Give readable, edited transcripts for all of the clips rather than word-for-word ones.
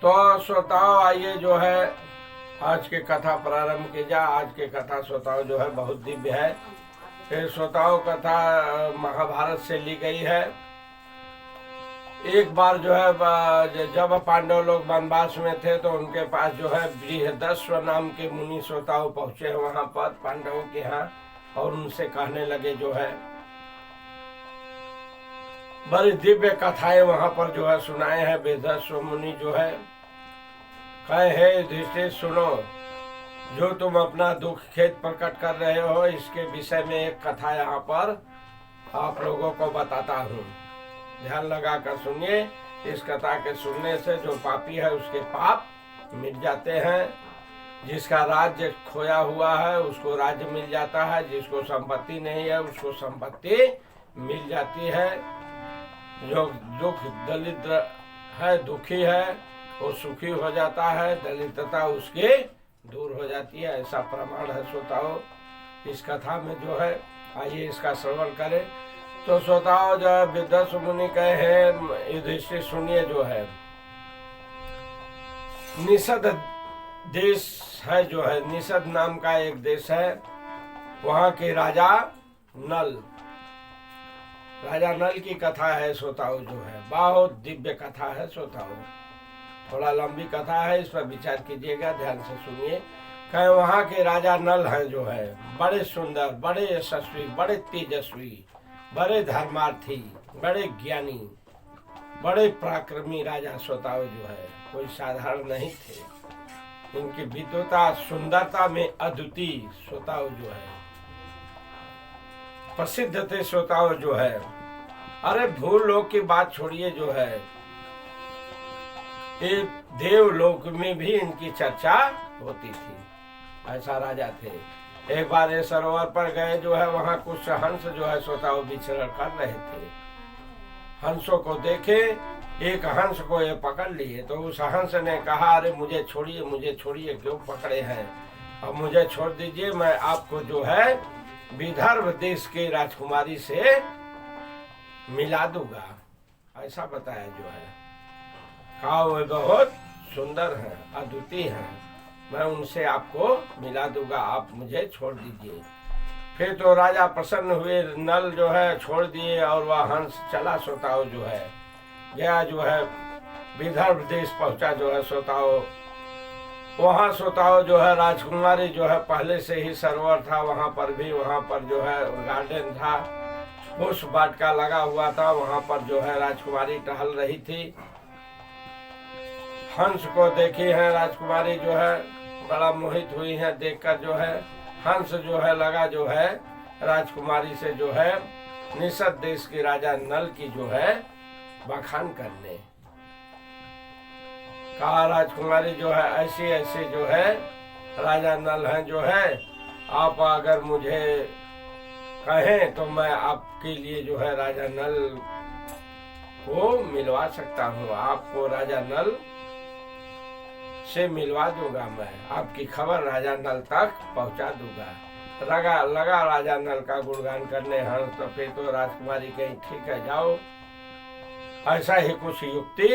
तो श्रोताओ आइए जो है आज के कथा प्रारंभ की जा। आज के कथा श्रोताओं जो है बहुत दिव्य है। फिर श्रोताओं कथा महाभारत से ली गई है। एक बार जो है जब पांडव लोग वनवास में थे तो उनके पास जो है बृहदस्व नाम के मुनि श्रोताओं पहुंचे वहां पर पांडवों के यहाँ और उनसे कहने लगे जो है बड़ी दिव्य कथाएं वहां पर जो है सुनाए हैं। बृहदस्व मुनि जो है कहे हे युधिष्ठिर सुनो, जो तुम अपना दुख खेद प्रकट कर रहे हो इसके विषय में एक कथा यहाँ पर आप लोगों को बताता हूँ। ध्यान लगा कर सुनिए। इस कथा के सुनने से जो पापी है उसके पाप मिट जाते हैं। जिसका राज्य खोया हुआ है उसको राज्य मिल जाता है। जिसको संपत्ति नहीं है उसको संपत्ति मिल जाती है। जो दुख दलिद्र है दुखी है वो सुखी हो जाता है। दलितता उसकी दूर हो जाती है। ऐसा प्रमाण है श्रोताओं इस कथा में जो है। आइए इसका श्रवण करें। तो श्रोताओं जो है बृहदस्व मुनि कहे हैं युधिष्ठिर सुनिए जो है निषद देश है जो है निषद नाम का एक देश है। वहां के राजा नल की कथा है श्रोताओं जो है बहुत दिव्य कथा है श्रोताओं। थोड़ा लंबी कथा है, इस पर विचार कीजिएगा, ध्यान से सुनिए। कहे वहाँ के राजा नल हैं जो है बड़े सुंदर, बड़े यशस्वी, बड़े तेजस्वी, बड़े धर्मार्थी, बड़े ज्ञानी, बड़े पराक्रमी राजा श्रोताओं जो है कोई साधारण नहीं थे। इनकी विद्वता सुंदरता में अद्वितीय श्रोताओं जो है प्रसिद्ध थे श्रोताओं जो है। अरे भूलोक की बात छोड़िए जो है ये देवलोक में भी इनकी चर्चा होती थी। ऐसा राजा थे। एक बार ये सरोवर पर गए जो है वहां कुछ हंस जो है श्रोताओं विचरण कर रहे थे। हंसों को देखे, एक हंस को ये पकड़ लिए तो उस हंस ने कहा अरे मुझे छोड़िए क्यों पकड़े हैं, अब मुझे छोड़ दीजिए, मैं आपको जो है विदर्भ देश की राजकुमारी से मिला दूंगा। ऐसा बताया जो है। कहा वे बहुत सुंदर है, अद्वितीय है, मैं उनसे आपको मिला दूंगा, आप मुझे छोड़ दीजिए। फिर तो राजा प्रसन्न हुए, नल जो है छोड़ दिए और वह हंस चला श्रोताओं जो है गया जो है विदर्भ देश पहुंचा जो है श्रोताओं। वहाँ श्रोताओं जो है राजकुमारी जो है पहले से ही सरोवर था वहाँ पर जो है गार्डन था, पुष्प वाटिका लगा हुआ था, वहाँ पर जो है राजकुमारी टहल रही थी। हंस को देखी है राजकुमारी जो है बड़ा मोहित हुई है देखकर जो है। हंस जो है लगा जो है राजकुमारी से जो है निषद देश की राजा नल की जो है बखान करने। कहा राजकुमारी जो है ऐसे जो है राजा नल हैं जो है, आप अगर मुझे कहें तो मैं आपके लिए जो है राजा नल को मिलवा सकता हूँ। आपको राजा नल से मिलवा दूंगा, मैं आपकी खबर राजा नल तक पहुंचा दूंगा। लगा राजा नल का गुणगान करने हंस। तो फिर तो राजकुमारी कही ठीक है जाओ, ऐसा ही कुछ युक्ति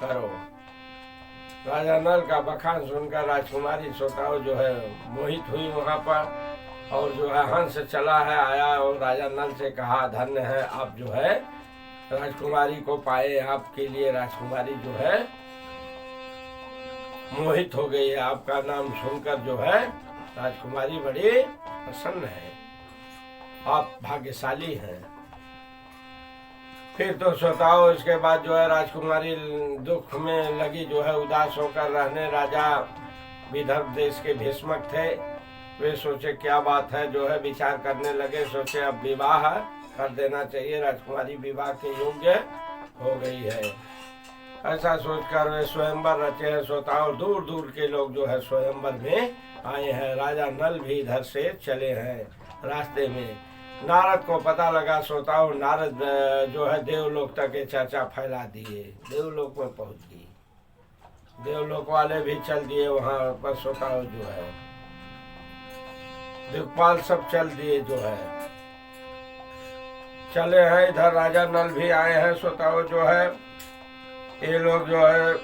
करो। राजा नल का बखान सुनकर राजकुमारी श्रोताओं जो है मोहित हुई वहां पर और जो है हंस चला है आया और राजा नल से कहा धन्य है आप जो है राजकुमारी को पाए, आपके लिए राजकुमारी जो है मोहित हो गई है। आपका नाम सुनकर जो है राजकुमारी बड़ी प्रसन्न है, आप भाग्यशाली हैं। फिर तो श्रोताओं इसके बाद जो है राजकुमारी दुख में लगी जो है उदास होकर रहने। राजा विदर्भ देश के भीष्मक थे, वे सोचे क्या बात है जो है विचार करने लगे। सोचे अब विवाह कर देना चाहिए, राजकुमारी विवाह के योग्य हो गई है। ऐसा सोचकर वे स्वयंवर रचे हैं श्रोताओं। दूर दूर के लोग जो है स्वयंवर में आए हैं। राजा नल भी इधर से चले हैं। रास्ते में नारद को पता लगा श्रोताओं, नारद जो है देवलोक तक ये चर्चा फैला दिए, देवलोक में पहुंच गई। देवलोक वाले भी चल दिए वहां पर श्रोताओं जो है, दिक्पाल सब चल दिए जो है चले हैं। इधर राजा नल भी आए हैं श्रोताओं जो है। ये लोग जो है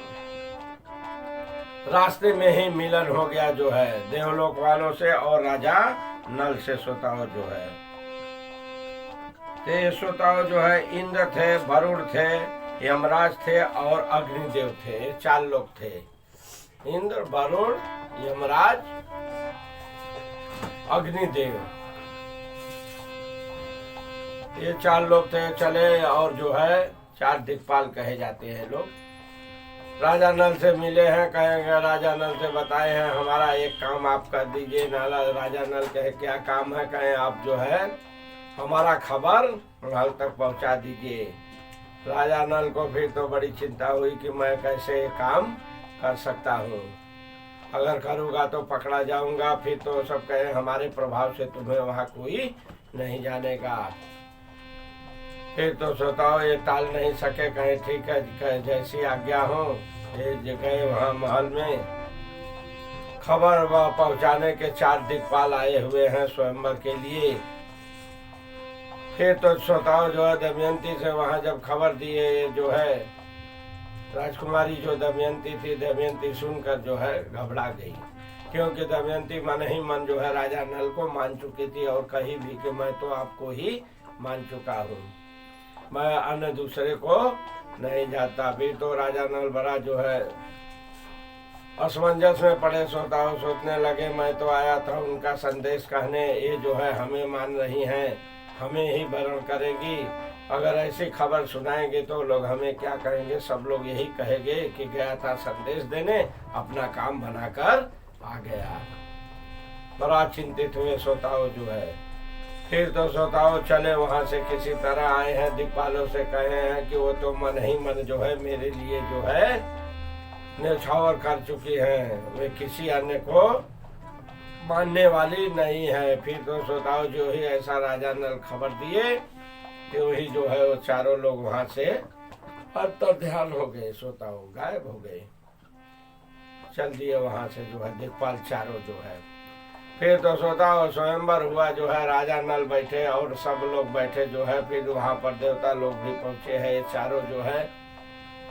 रास्ते में ही मिलन हो गया जो है देवलोक वालों से और राजा नल से सोताओ जो है। तो ये सोताओ जो है इंद्र थे, वरुण थे, यमराज थे और अग्निदेव थे। ये 4 लोग थे, इंद्र, वरुण, यमराज, अग्निदेव। ये 4 लोग थे चले और जो है 4 दिक्पाल कहे जाते हैं लोग। राजा नल से मिले हैं, कहेंगे राजा नल से बताए हैं हमारा एक काम आप कर दीजिए। नाला राजा नल कहे क्या काम है? कहें आप जो है हमारा खबर महल तक पहुंचा दीजिए। राजा नल को फिर तो बड़ी चिंता हुई कि मैं कैसे काम कर सकता हूँ, अगर करूँगा तो पकड़ा जाऊंगा, फिर तो सब कहे हमारे प्रभाव से तुम्हें वहाँ कोई नहीं जानेगा। फिर तो सोताओ ये टाल नहीं सके, कहे ठीक है कहे जैसी आज्ञा हो। ये गए वहाँ महल में, खबर पहुँचाने के 4 दिक्पाल आए हुए हैं स्वयंवर के लिए। फिर तो सोताओ जो है दमयंती से वहाँ जब खबर दिए जो है राजकुमारी जो दमयंती थी, दमयंती सुनकर जो है घबरा गई, क्योंकि दमयंती मन ही मन जो है राजा नल को मान चुकी थी और कही भी कि मैं तो आपको ही मान चुका हूँ, मैं अन्य दूसरे को नहीं जाता। फिर तो राजा नल बड़ा जो है असमंजस में पड़े, सोताओ सोचने लगे मैं तो आया था उनका संदेश कहने, ये जो है हमें मान रही हैं, हमें ही वरण करेगी, अगर ऐसी खबर सुनाएंगे तो लोग हमें क्या कहेंगे? सब लोग यही कहेंगे कि गया था संदेश देने, अपना काम बनाकर आ गया। बड़ा चिंतित हुए सोताओ जो है। फिर तो सोताओ चले वहां से, किसी तरह आए हैं, दिक्पालों से कहे हैं कि वो तो मन ही मन जो है मेरे लिए जो है न्यौछावर कर चुकी हैं, वे किसी अन्य को मानने वाली नहीं है। फिर तो सोताओ जो ही ऐसा राजा नल खबर दिए कि वही जो है वो 4 लोग वहां से अंतर्ध्यान हो गए, सोताओ गायब हो गए, चल दिए वहां से जो है दिक्पाल 4 जो है। फिर तो सोताओ स्वयंवर हुआ जो है, राजा नल बैठे और सब लोग बैठे जो है। फिर वहां पर देवता लोग भी पहुंचे हैं, ये 4 जो है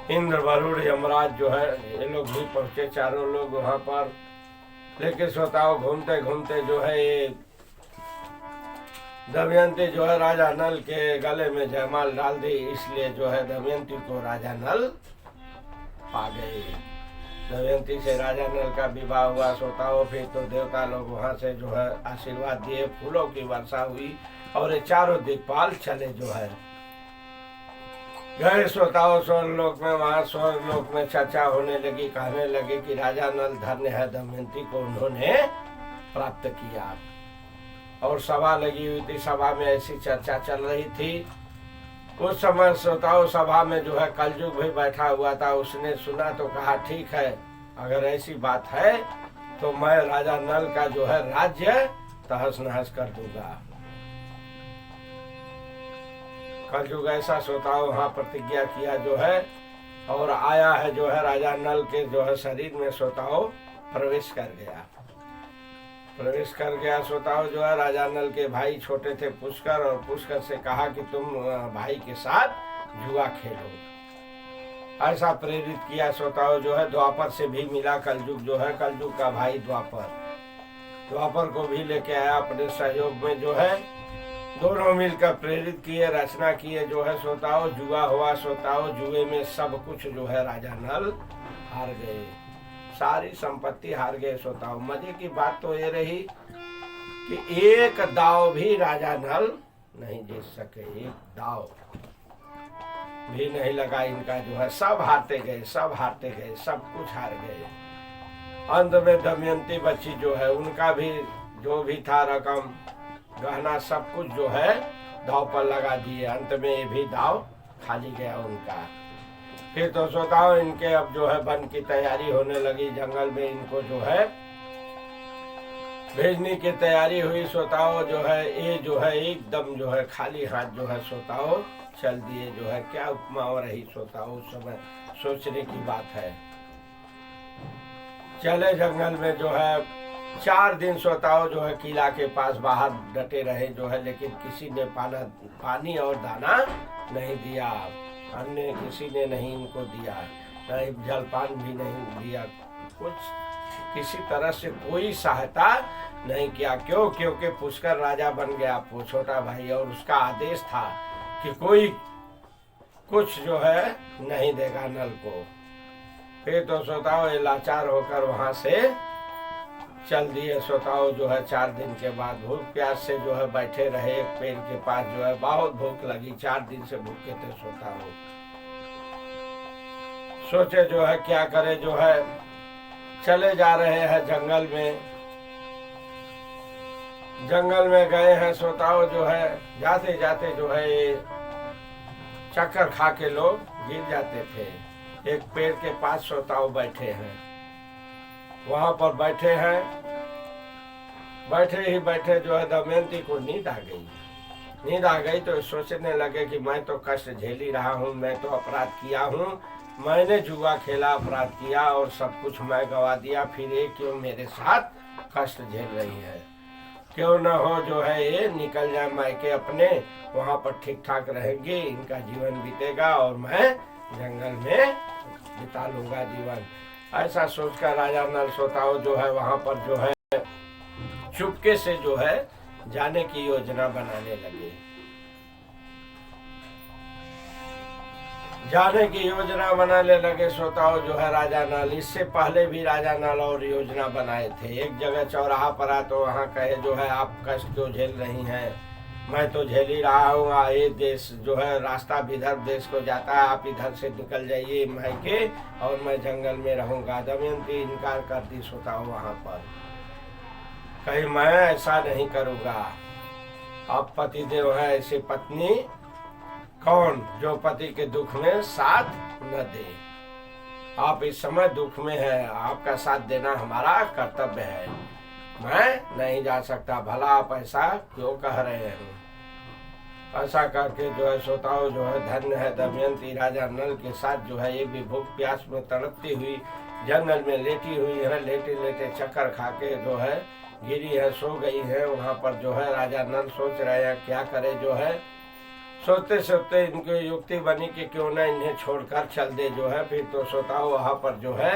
इंद्र, वरुण, यमराज जो है ये लोग भी पहुंचे 4 लोग वहां पर। लेकिन सोताओ घूमते घूमते जो है ये दमयंती जो है राजा नल के गले में जयमाल डाल दी, इसलिए जो है दमयंती को राजा नल पा गए। दमयंती से राजा नल का विवाह हुआ सोताओ। फिर तो देवता लोग वहां से जो है आशीर्वाद दिए, फूलों की वर्षा हुई और ये 4 दिक्पाल चले जो है गए सोताओ स्वर्गलोक में। वहां स्वर्गलोक में चर्चा होने लगी, कहने लगे कि राजा नल धन्य है, दमयंती को उन्होंने प्राप्त किया। और सभा लगी हुई थी, सभा में ऐसी चर्चा चल रही थी। उस समय सोताओ सभा में जो है कलयुग भी बैठा हुआ था, उसने सुना तो कहा ठीक है, अगर ऐसी बात है तो मैं राजा नल का जो है राज्य तहस नहस कर दूंगा। कलयुग ऐसा सोताओ वहां प्रतिज्ञा किया जो है, और आया है जो है राजा नल के जो है शरीर में सोताओ प्रवेश कर गया। प्रवेश कर गया सोताओ जो है। राजा नल के भाई छोटे थे पुष्कर, और पुष्कर से कहा कि तुम भाई के साथ जुआ खेलो, ऐसा प्रेरित किया सोताओ जो है। द्वापर से भी मिला कलयुग जो है, कलयुग का भाई द्वापर को भी लेके आया अपने सहयोग में जो है। दोनों मिलकर प्रेरित किए, रचना किए जो है सोताओ। जुआ हुआ सोताओ, जुए में सब कुछ जो है राजा नल हार गए, सारी संपत्ति हार गए सोताओ। मजे की बात तो ये रही कि एक दाव भी राजा नल नहीं जीत सके, एक दाव भी नहीं लगा इनका जो है। सब हारते गए, सब हारते गए, सब कुछ हार गए। अंत में दमयंती बच्ची जो है, उनका भी जो भी था रकम गहना सब कुछ जो है दाव पर लगा दिए। अंत में ये भी दाव खाली गया उनका। फिर तो सोताओ इनके अब जो है वन की तैयारी होने लगी, जंगल में इनको जो है भेजने की तैयारी हुई सोताओ जो है। ये जो है एकदम जो है खाली हाथ जो है सोताओ चल दिए जो है। क्या उपमा हो रही सोताओ, उस समय सोचने की बात है। चले जंगल में जो है 4 दिन सोताओ जो है किला के पास बाहर डटे रहे जो है, लेकिन किसी ने पानी और दाना नहीं दिया, अन्य किसी ने नहीं इनको दिया। नहीं जलपान भी नहीं दिया, कुछ किसी तरह से कोई सहायता नहीं किया। क्यों? क्योंकि पुष्कर राजा बन गया वो छोटा भाई, और उसका आदेश था कि कोई कुछ जो है नहीं देगा नल को। फिर तो सोताओ लाचार होकर वहां से चल दिए। सोताओ जो है 4 दिन के बाद भूख प्यास से जो है बैठे रहे एक पेड़ के पास, जो है बहुत भूख लगी, 4 दिन से भूखे थे सोताओ। सोचे जो है क्या करे, जो है चले जा रहे हैं जंगल में। जंगल में गए हैं सोताओ, जो है जाते जाते जो है चक्कर खा के लोग गिर जाते थे। एक पेड़ के पास सोताओ बैठे हैं, वहां पर बैठे हैं। बैठे ही बैठे जो है दमयंती को नींद आ गई। नींद आ गई तो सोचने लगे कि मैं तो कष्ट झेल ही रहा हूँ, मैं तो अपराध किया हूँ, मैंने जुआ खेला, अपराध किया और सब कुछ मैं गवा दिया, फिर ये क्यों मेरे साथ कष्ट झेल रही है। क्यों न हो जो है ये निकल जाए मायके अपने, वहां पर ठीक ठाक रहेंगे, इनका जीवन बीतेगा और मैं जंगल में बिता लूंगा जीवन। ऐसा सोचकर राजा नल सोताओ जो है वहां पर जो है चुपके से जो है जाने की योजना बनाने लगे। जाने की योजना बनाने लगे सोताओ जो है राजा नल। इससे पहले भी राजा नल और योजना बनाए थे। एक जगह चौराहा पर आ तो वहां कहे जो है आप कष्ट क्यों झेल रही हैं, मैं तो झेल ही रहा हूँ, ये देश जो है रास्ता विदर्भ देश को जाता है, आप इधर से निकल जाइए मायके और मैं जंगल में रहूंगा। दमयंती इनकार कर दी सोताओ वहां पर, कहीं मैं ऐसा नहीं करूंगा। अब पति देव है, ऐसी पत्नी कौन जो पति के दुख में साथ न दे। आप इस समय दुख में है, आपका साथ देना हमारा कर्तव्य है, मैं नहीं जा सकता, भला आप ऐसा क्यों कह रहे हैं। ऐसा करके जो है सोताओ जो है धन्य है दमयंती राजा नल के साथ जो है ये भी भूख प्यास में तड़पती हुई जंगल में लेटी हुई है। लेटे लेटे चक्कर खा के जो है गिरी है, सो गई है। वहां पर जो है राजा नल सोच रहे हैं क्या करे। जो है सोते सोते इनकी युक्ति बनी कि क्यों ना इन्हें छोड़कर चल दे। जो है फिर तो सोताओ वहां पर जो है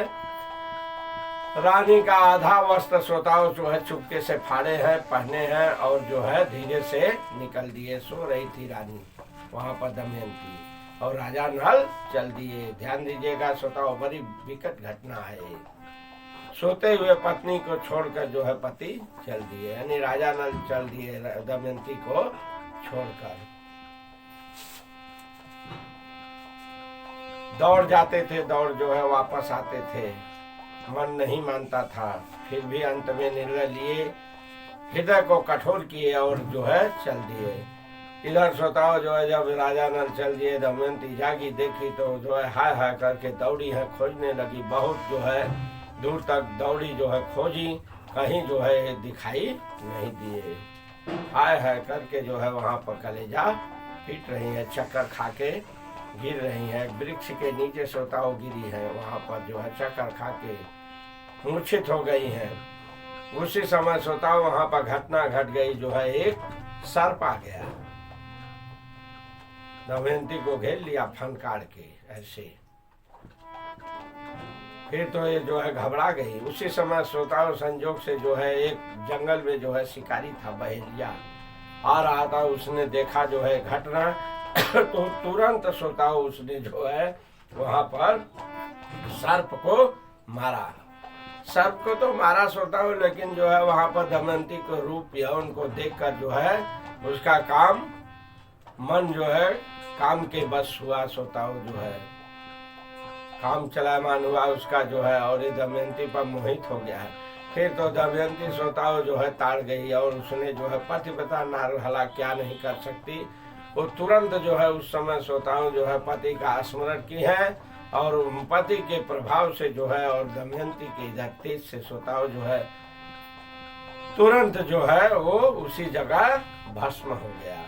रानी का आधा वस्त्र सोताओ जो है चुपके से फाड़े हैं, पहने हैं और जो है धीरे से निकल दिए। सो रही थी रानी वहां पर दमयंती और राजा नल चल दिए। ध्यान दीजिएगा सोताओ, बड़ी विकट घटना है। सोते हुए पत्नी को छोड़कर जो है पति चल दिए, यानी राजा नल चल दिए दमयंती को छोड़कर। दौड़ जाते थे, दौड़ जो है वापस आते थे, मन नहीं मानता था। फिर भी अंत में निर्णय लिए, हृदय को कठोर किए और जो है चल दिए। इधर सोताओ जो है जब राजा नल चल दिए, दमयंती जागी, देखी तो जो है हाय हाय करके दौड़ी है, खोजने लगी। बहुत जो है दूर तक दौड़ी, जो है खोजी, कहीं जो है दिखाई नहीं दिए। हाय हाय करके जो है वहां पर कलेजा पीट रही है, चक्कर खा के गिर रही है। वृक्ष के नीचे सोताओ गिरी है, वहां पर जो है चक्कर खा के मूर्छित हो गई है। उसी समय सोताओ वहां पर घटना घट गई, जो है एक सर्प आ गया, दमयंती को घेर लिया फनकार के ऐसे। फिर तो ये जो है घबरा गई। उसी समय सोताओ संजोग से जो है एक जंगल में जो है शिकारी था, बहेलिया आ रहा था, उसने देखा जो है घटना तो तुरंत सोताओ उसने जो है वहां पर सर्प को मारा। सर्प को तो मारा सोताओ, लेकिन जो है वहां पर दमयंती को रूप यौवन को देखकर जो है उसका काम मन जो है काम के बस हुआ। सोताओ जो है काम चलायमान हुआ उसका जो है, और ये दमयंती पर मोहित हो गया है। फिर तो दमयंती सोताओ जो है ताड़ गई और उसने जो है पतिव्रता नार हला क्या नहीं कर सकती, वो तुरंत जो है उस समय सोताओ जो है पति का स्मरण की है और पति के प्रभाव से जो है और दमयंती के इधर तेज से सोताओ जो है तुरंत जो है वो उसी जगह भस्म हो गया।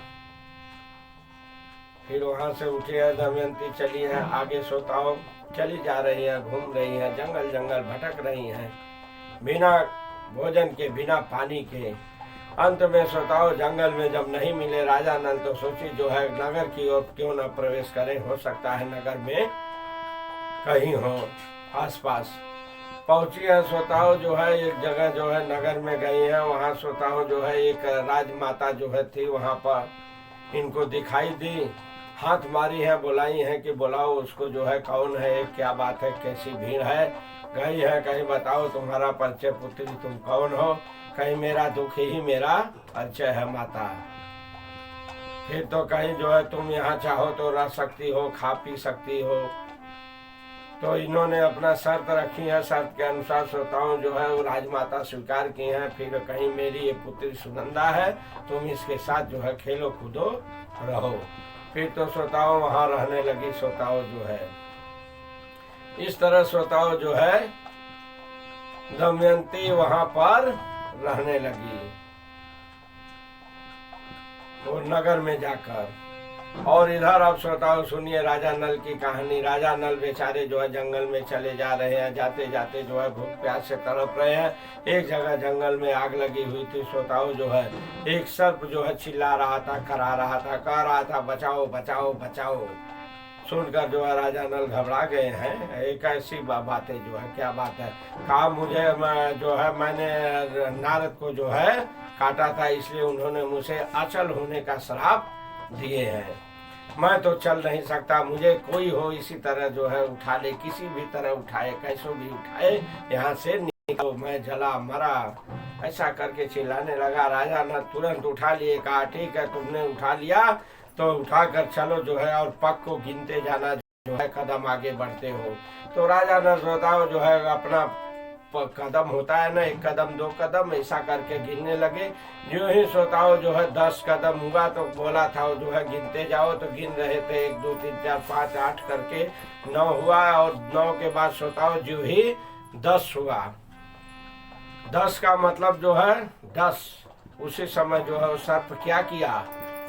फिर वहां से उठी है दमयंती, चली है आगे। सोताओ चली जा रही है, घूम रही है, जंगल जंगल भटक रही है, बिना भोजन के, बिना पानी के। अंत में सोताओ जंगल में जब नहीं मिले राजा नल, तो सोची जो है नगर की ओर क्यों न प्रवेश करें, हो सकता है नगर में कहीं हो आसपास। पहुंची है श्रोताओं जो है एक जगह जो है नगर में गई है, वहाँ श्रोताओं जो है एक राजमाता जो है थी, वहाँ पर इनको दिखाई दी, हाथ मारी है, बुलाई है कि बुलाओ उसको जो है, कौन है, क्या बात है, कैसी भीड़ है, गई है, कहीं बताओ तुम्हारा परिचय, पुत्री तुम कौन हो, कहीं मेरा दुख ही मेरा परिचय है माता। फिर तो कहीं जो है तुम यहाँ चाहो तो रह सकती हो, खा पी सकती हो। तो इन्होंने अपना शर्त रखी है, शर्त के अनुसार श्रोताओं जो है वो राजमाता स्वीकार की हैं। फिर कहीं मेरी ये पुत्री सुनंदा है, तुम इसके साथ जो है खेलो कूदो रहो। फिर तो श्रोताओं वहां रहने लगी श्रोताओं जो है। इस तरह श्रोताओं जो है दमयंती वहां पर रहने लगी वो नगर में जाकर। और इधर अब श्रोताओं सुनिए राजा नल की कहानी। राजा नल बेचारे जो है जंगल में चले जा रहे हैं, जाते जाते जो है भूख प्यास से तड़प रहे हैं। एक जगह जंगल में आग लगी हुई थी श्रोताओं जो है, एक सर्प जो है चिल्ला रहा था, करा रहा था, कह रहा था बचाओ बचाओ बचाओ। सुनकर जो है राजा नल घबरा गए हैं, एक ऐसी बातें जो है, क्या बात है, कहा मुझे जो है मैंने नारद को जो है काटा था, इसलिए उन्होंने मुझे अचल होने का श्राप दिए हैं, मैं तो चल नहीं सकता, मुझे कोई हो इसी तरह जो है उठा ले, किसी भी तरह उठाए, कैसो भी उठाए, यहाँ से निकलो, मैं जला मरा। ऐसा करके चिल्लाने लगा। राजा ने तुरंत उठा लिए, कहा ठीक है तुमने उठा लिया तो उठाकर चलो जो है, और पग को गिनते जाना जो है, कदम आगे बढ़ते हो। तो राजा ने श्रोताओं जो है अपना कदम होता है ना, एक कदम दो कदम ऐसा करके गिनने लगे। जो ही श्रोताओं जो है 10 कदम हुआ तो बोला था जो है गिनते जाओ, तो गिन रहे थे 1 2 3 4 5 8 करके 9 हुआ। और 9 के बाद श्रोताओं जो ही 10 हुआ। 10 का मतलब जो है 10। उसी समय जो है सर्प क्या किया,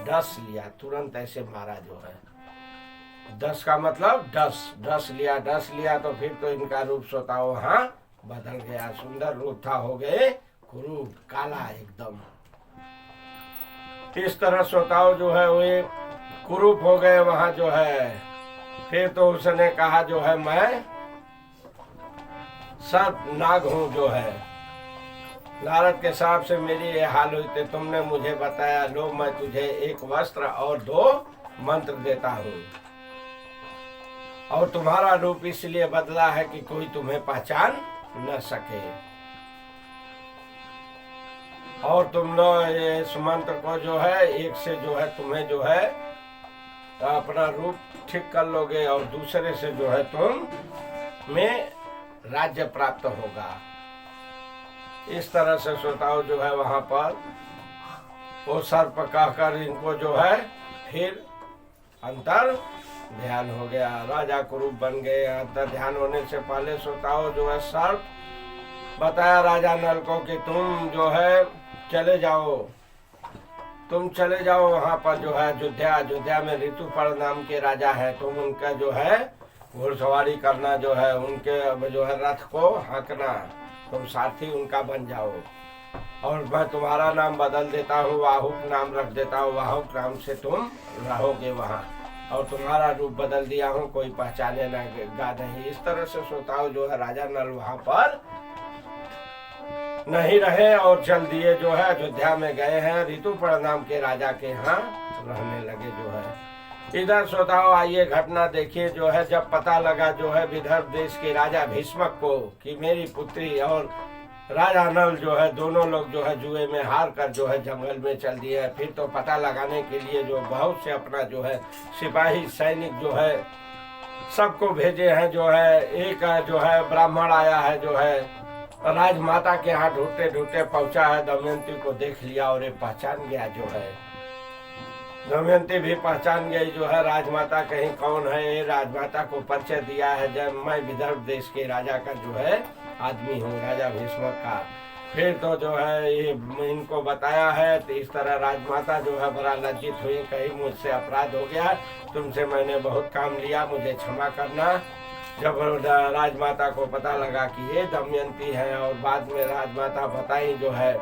10 लिया, तुरंत ऐसे मारा जो है। 10 का मतलब 10 लिया तो फिर तो इनका रूप श्रोताओं वहाँ बदल गया, सुंदर रूप था, हो गए कुरूप, काला एकदम। इस तरह श्रोताओं जो है वे कुरूप हो गए वहां जो है। फिर तो उसने कहा जो है मैं सर्प नाग हूं जो है, नारद के साहब से मेरी ये हाल हुई थी, तुमने मुझे बताया, लो मैं तुझे 1 वस्त्र और 2 मंत्र देता हूँ, और तुम्हारा रूप इसलिए बदला है कि कोई तुम्हें पहचान न सके, और तुम लोग इस मंत्र को जो है 1 से जो है तुम्हें जो है अपना रूप ठीक कर लोगे, और दूसरे से जो है तुम में राज्य प्राप्त होगा। इस तरह से श्रोताओं जो है वहां पर वो सर्प कहकर इनको जो है फिर अंतर ध्यान हो गया, राजा कुरूप बन गए। अंतर ध्यान होने से पहले श्रोताओं जो है सर्प बताया राजा नल को कि तुम जो है चले जाओ, तुम चले जाओ वहां पर जो है अयोध्या में ऋतुपर्ण नाम के राजा है, तुम उनका जो है घुड़सवारी करना जो है, उनके जो है रथ को हाँकना, तुम साथी उनका बन जाओ, और मैं तुम्हारा नाम बदल देता हूँ, वाहुक नाम रख देता हूँ, वाहुक नाम से तुम रहोगे वहाँ, और तुम्हारा रूप बदल दिया हूँ, कोई पहचाने ना गा नहीं। इस तरह से श्रोताओं जो है राजा नल वहां पर नहीं रहे और चल दिए जो है अयोध्या में गए हैं, ऋतुपर्ण नाम के राजा के यहाँ रहने लगे जो है। इधर श्रोताओं आइए घटना देखिए जो है, जब पता लगा जो है विदर्भ देश के राजा भीष्मक को कि मेरी पुत्री और राजा नल जो है दोनों लोग जो है जुए में हार कर जो है जंगल में चल दिए हैं। फिर तो पता लगाने के लिए जो बहुत से अपना जो है सिपाही सैनिक जो है सबको भेजे हैं जो है। एक जो है ब्राह्मण आया है जो है राजमाता के यहाँ ढूंढते ढूंढते पहुंचा है, दमयंती को देख लिया और ये पहचान गया जो है, दमयंती भी पहचान गई जो है राजमाता कहीं कौन है। ये राजमाता को परिचय दिया है जब मैं विदर्भ देश के राजा का जो है आदमी हूँ, राजा भीष्मक का। फिर तो जो है ये इनको बताया है, तो इस तरह राजमाता जो है बड़ा लज्जित हुई, कहीं मुझसे अपराध हो गया, तुमसे मैंने बहुत काम लिया, मुझे क्षमा करना। जब राजमाता को पता लगा कि ये दमयंती है और बाद में राजमाता बताई जो है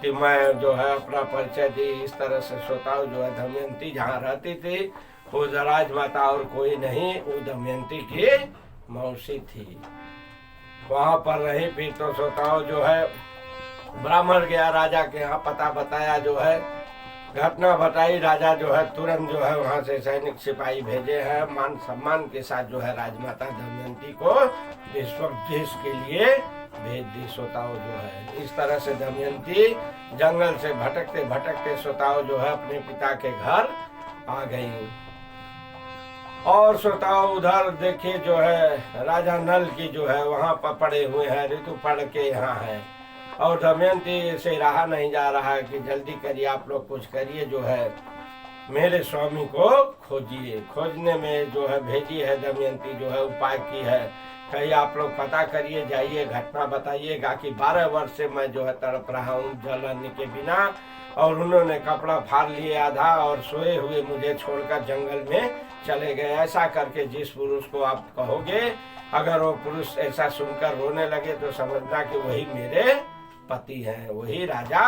कि मैं जो है अपना परिचय दी, इस तरह से श्रोताओं जो है दमयंती जहाँ रहती थी वो राजमाता और कोई नहीं, वो दमयंती की मौसी थी, वहां पर रही। फिर तो श्रोताओं जो है ब्राह्मण गया राजा के यहाँ, पता बताया जो है, घटना बताई। राजा जो है तुरंत जो है वहां से सैनिक सिपाही भेजे हैं, मान सम्मान के साथ जो है राजमाता दमयंती को विश्वदेश के लिए भेज दी। श्रोताओं जो है इस तरह से दमयंती जंगल से भटकते भटकते श्रोताओं जो है अपने पिता के घर आ गई। और श्रोताओं उधर देखिए जो है राजा नल की जो है वहां पर पड़े हुए हैं, ऋतुपर्ण के यहाँ है। और दमयंती से रहा नहीं जा रहा है कि जल्दी करिए, आप लोग कुछ करिए, जो है मेरे स्वामी को खोजिए। खोजने में जो है भेजी है दमयंती, जो है उपाय की है, कहीं आप लोग पता करिए, जाइए, घटना बताइएगा कि 12 वर्ष से मैं जो है तड़प रहा हूँ जल अन्न के बिना, और उन्होंने कपड़ा फाड़ लिए आधा और सोए हुए मुझे छोड़कर जंगल में चले गए। ऐसा करके जिस पुरुष को आप कहोगे, अगर वो पुरुष ऐसा सुनकर रोने लगे तो समझना कि वही मेरे पति हैं, वही राजा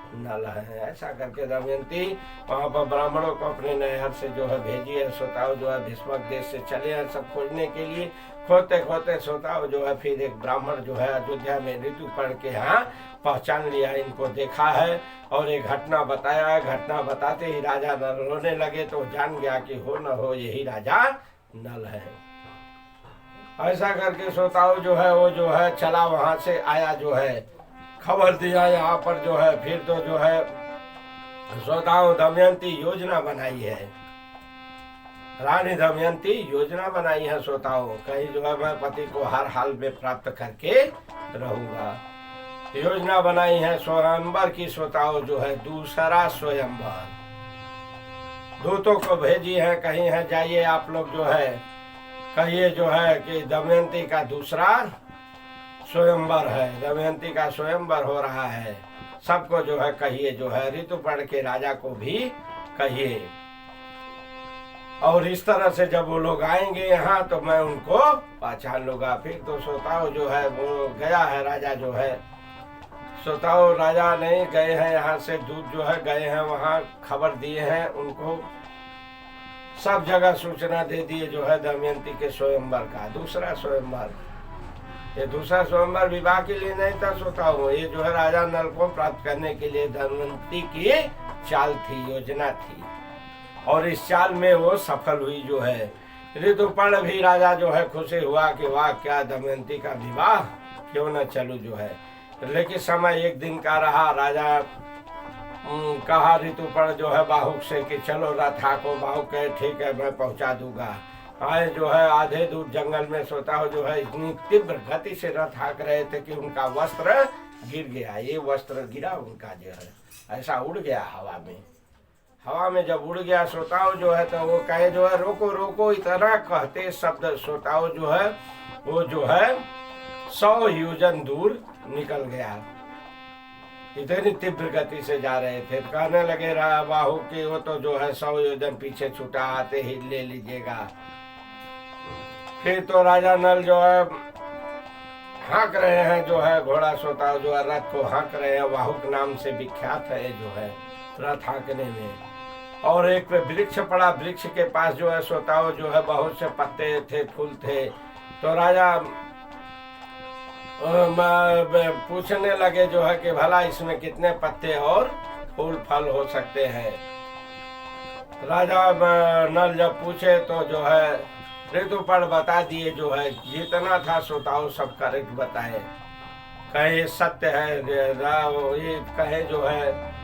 नल है। ऐसा करके दमयंती वहां पर ब्राह्मणों को अपने नहर से जो है भेजी है। श्रोताओं जो है भीष्मक देश से चले हैं सब खोजने के लिए। खोजते खोजते श्रोताओं जो है फिर एक ब्राह्मण जो है अयोध्या में ऋतुपर्ण के यहाँ पहचान लिया, इनको देखा है और एक घटना बताया। घटना बताते ही राजा नल रोने लगे, तो जान गया कि हो न हो यही राजा नल है। ऐसा करके श्रोताओं जो है वो जो है चला, वहां से आया, जो है खबर दिया यहाँ पर जो है। फिर तो जो है श्रोताओं दमयंती योजना बनाई है, रानी दमयंती योजना बनाई है श्रोताओं, कहीं जो है मैं पति को हर हाल में प्राप्त करके रहूंगा। योजना बनाई है स्वयंवर की श्रोताओं, जो है दूसरा स्वयंवर। दूतों को भेजी है, कहीं है जाइए आप लोग जो है कहिए जो है कि दमयंती का दूसरा स्वयंवर है, दमयंती का स्वयंवर हो रहा है, सबको जो है कहिए, जो है ऋतुपर्ण के राजा को भी कहिए। और इस तरह से जब वो लोग आएंगे यहाँ तो मैं उनको पहचान लूंगा। फिर तो श्रोताओं जो है वो गया है राजा, जो है श्रोताओं राजा नहीं गए हैं, यहाँ से दूत जो है गए हैं, वहाँ खबर दिए हैं उनको, सब जगह सूचना दे दिए जो है दमयंती के स्वयंवर का, दूसरा स्वयंवर। ये दूसरा स्वयंवर विवाह के लिए नहीं था श्रोताओं, ये जो है राजा नल को प्राप्त करने के लिए दमयंती की चाल थी, योजना थी, और इस चाल में वो सफल हुई। जो है ऋतुपर्ण भी राजा जो है खुशी हुआ कि वाह क्या दमयंती का विवाह, क्यों न चलू जो है। लेकिन समय एक दिन का रहा। राजा कहा ऋतुपर्ण जो है बाहुक से कि चलो रथ हाको। बाहुक कहे ठीक है मैं पहुंचा दूंगा। आए जो है आधे दूर जंगल में श्रोताओं जो है इतनी तीव्र गति से रथ हाँक रहे थे कि उनका वस्त्र गिर गया। ये वस्त्र गिरा उनका जो है ऐसा उड़ गया हवा में। हवा में जब उड़ गया श्रोताओं जो है तो वो कहे जो है रोको रोको, इतना कहते शब्द श्रोताओं जो है वो जो है 100 योजन दूर निकल गया। इतनी तीव्र गति से जा रहे थे, कहने लगे बाहु की वो तो जो है 100 योजन पीछे छूटा, आते ही ले लीजिएगा। फिर तो राजा नल जो है हाँक रहे हैं, जो है घोड़ा श्रोताओं जो है रथ को हाँक रहे हैं, वाहुक नाम से विख्यात है जो है रथ हाँकने में। और एक पे वृक्ष पड़ा, वृक्ष के पास जो है श्रोताओं जो है बहुत से पत्ते थे, फूल थे। तो राजा पूछने लगे जो है कि भला इसमें कितने पत्ते और फूल फल हो सकते हैं। राजा नल जब पूछे तो जो है ऋतुपर्ण बता दिए, जो है जितना था श्रोताओं सब करेक्ट बताए। कहे सत्य है, ये कहे जो है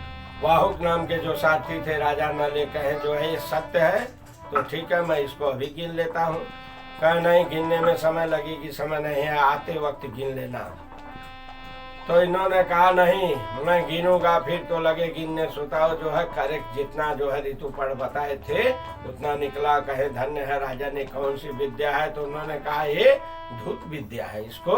वाहुक नाम के जो साथी थे राजा नल कहे जो है ये सत्य है, तो ठीक है मैं इसको अभी गिन लेता हूँ। कहे नहीं गिनने में समय लगेगी, समय नहीं है, आते वक्त गिन लेना। तो इन्होंने कहा नहीं मैं गिनूंगा, फिर तो लगे गिनने। श्रोताओं जो है करेक्ट जितना जो है ऋतुपर्ण बताए थे उतना निकला। कहे धन्य है राजा ने, कौन सी विद्या है? तो उन्होंने कहा ये धूत विद्या है, इसको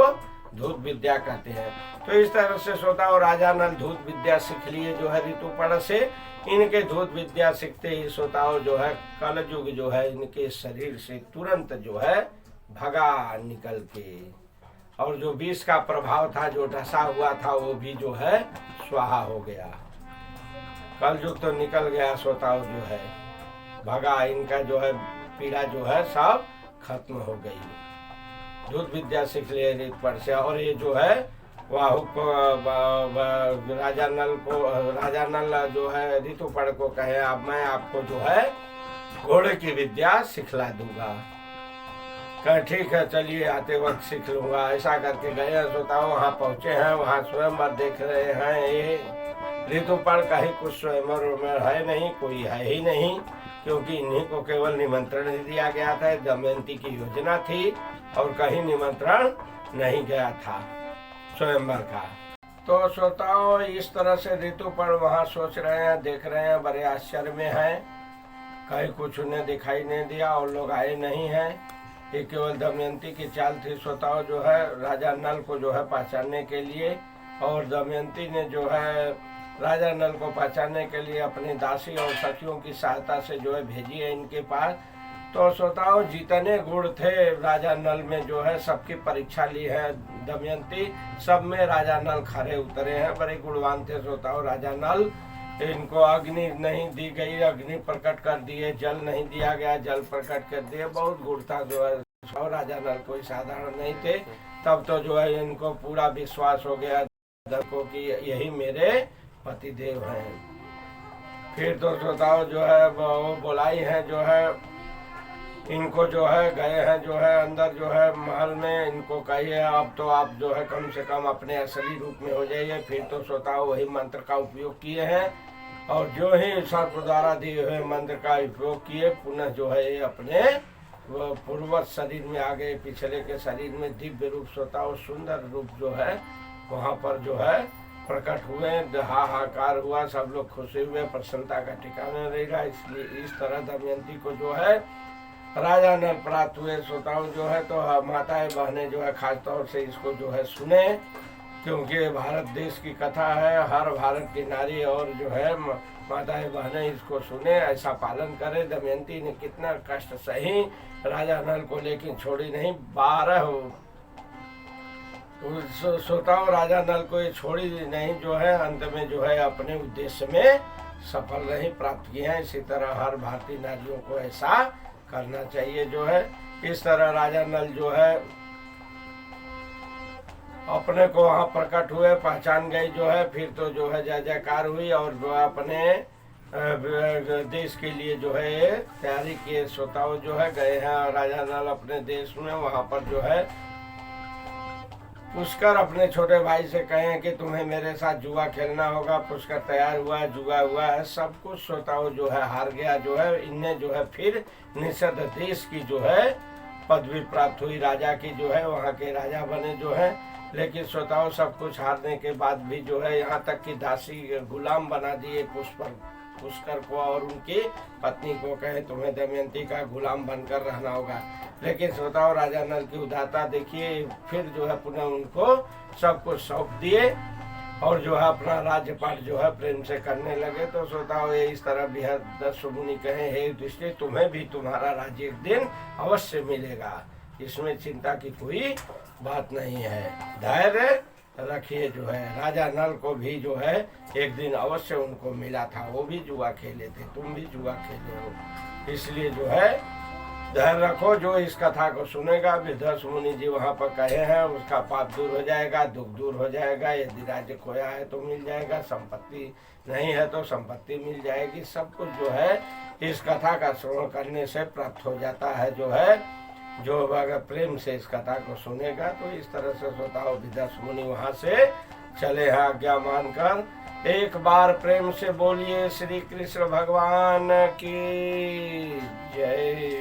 धूत विद्या कहते हैं। तो इस तरह से श्रोताओं राजा नल धूत विद्या सीख लिए जो है ऋतुपर्ण से। इनके धूत विद्या सीखते ही श्रोताओं जो है कलयुग जो है इनके शरीर से तुरंत जो है भगा निकल के, और जो विष का प्रभाव था जो ढसा हुआ था वो भी जो है स्वाहा हो गया। कलयुग तो निकल गया श्रोताओं जो है भगा, इनका जो है पीड़ा जो है सब खत्म हो गई। दूध विद्या सीख लिए ऋतुपर्ण से। और ये जो है वाहु को राजा नल जो है ऋतुपर्ण को कहे, अब मैं आपको जो है घोड़े की विद्या सिखला दूंगा। कहे ठीक है चलिए आते वक्त सीख लूंगा। ऐसा करके गए श्रोताओं, वहाँ पहुंचे हैं, वहाँ स्वयंवर देख रहे हैं। ये ऋतुपर्ण कहीं कुछ स्वयंवर है नहीं, कोई है ही नहीं, क्योंकि इन्हीं को केवल निमंत्रण ही दिया गया था। दमयंती की योजना थी और कहीं निमंत्रण नहीं गया था स्वयंवर का। तो श्रोताओं इस तरह से ऋतुपर्ण वहाँ सोच रहे हैं, देख रहे हैं, बड़े आश्चर्य में हैं। कहीं कुछ उन्हें दिखाई नहीं दिया और लोग आए नहीं हैं। ये केवल दमयंती की चाल थी श्रोताओं, जो है राजा नल को जो है पहचानने के लिए। और दमयंती ने जो है राजा नल को पहचानने के लिए अपनी दासी और सखियों की सहायता से जो है भेजी है इनके पास। तो श्रोताओं जितने गुण थे राजा नल में जो है सबकी परीक्षा ली है दमयंती, सब में राजा नल खरे उतरे हैं, बड़े गुणवान थे श्रोताओं राजा नल। इनको अग्नि नहीं दी गई, अग्नि प्रकट कर दिए, जल नहीं दिया गया, जल प्रकट कर दिए, बहुत गुण था जो है। और राजा नल कोई साधारण नहीं थे। तब तो जो है इनको पूरा विश्वास हो गया को कि यही मेरे पतिदेव हैं। फिर तो श्रोताओं जो है वो बुलाई है, जो है इनको जो है गए हैं जो है अंदर जो है महल में, इनको कहिए अब तो आप जो है कम से कम अपने असली रूप में हो जाइए। फिर तो श्रोताओं वही मंत्र का उपयोग किए हैं और जो ही सर्प द्वारा दिए हुए मंत्र का उपयोग किए, पुनः जो है ये अपने पूर्वज शरीर में आ गए, पिछले के शरीर में दिव्य रूप श्रोताओं सुंदर रूप जो है वहाँ पर जो है प्रकट हुए। हाहाकार हुआ, सब लोग खुशी हुए, प्रसन्नता का ठिकाना रहेगा। इसलिए इस तरह दमयंती को जो है राजा नल प्राप्त हुए श्रोताओं जो है। तो माताएं बहनें जो है खास तौर से इसको जो है सुने, क्योंकि भारत देश की कथा है। हर भारत की नारी और जो है माताएं बहनें इसको सुने, ऐसा पालन करे। दमयंती ने कितना कष्ट सही राजा नल को, लेकिन छोड़ी नहीं। 12 श्रोताओं राजा नल को ये छोड़ी नहीं जो है, अंत में जो है अपने उद्देश्य में सफल रही, प्राप्त किए हैं। इसी तरह हर भारतीय नारियों को ऐसा करना चाहिए जो है। इस तरह राजा नल जो है अपने को वहाँ प्रकट हुए, पहचान गई जो है। फिर तो जो है जय जयकार हुई और जो है अपने देश के लिए जो है तैयारी किए श्रोताओं जो है गए हैं राजा नल अपने देश में। वहाँ पर जो है पुष्कर अपने छोटे भाई से कहें कि तुम्हें मेरे साथ जुआ खेलना होगा। पुष्कर तैयार हुआ, जुआ हुआ है, सब कुछ श्रोताओं जो है हार गया जो है। इन्हें जो है फिर निषद देश की जो है पदवी प्राप्त हुई, राजा की जो है, वहाँ के राजा बने जो है। लेकिन श्रोताओं सब कुछ हारने के बाद भी जो है यहाँ तक कि दासी गुलाम बना दिए पुष्कर को और उनकी पत्नी को, कहे तुम्हें दमयंती का गुलाम बनकर रहना होगा। लेकिन श्रोताओं राजा नल की उदारता देखिए, फिर जो है पुनः उनको सब कुछ सौंप दिए और जो है अपना राज्यपाट जो है प्रेम से करने लगे। तो श्रोताओं ये इस तरह बृहदर्ष मुनि कहे, हे युधिष्ठिर तुम्हें भी तुम्हारा राज्य एक दिन अवश्य मिलेगा, इसमें चिंता की कोई बात नहीं है, धैर्य रखिए जो है। राजा नल को भी जो है एक दिन अवश्य उनको मिला था, वो भी जुआ खेले थे, तुम भी जुआ खेले हो, इसलिए जो है धैर्य रखो। जो इस कथा को सुनेगा, बृहदर्ष मुनि जी वहाँ पर कहे हैं, उसका पाप दूर हो जाएगा, दुख दूर हो जाएगा। यदि राज्य खोया है तो मिल जाएगा, संपत्ति नहीं है तो संपत्ति मिल जाएगी। सब कुछ जो है इस कथा का श्रवण करने से प्राप्त हो जाता है जो है। जो अगर प्रेम से इस कथा को सुनेगा तो इस तरह से श्रोताओं बृहदर्ष मुनि वहाँ से चले हैं आज्ञा मानकर। एक बार प्रेम से बोलिए श्री कृष्ण भगवान की जय।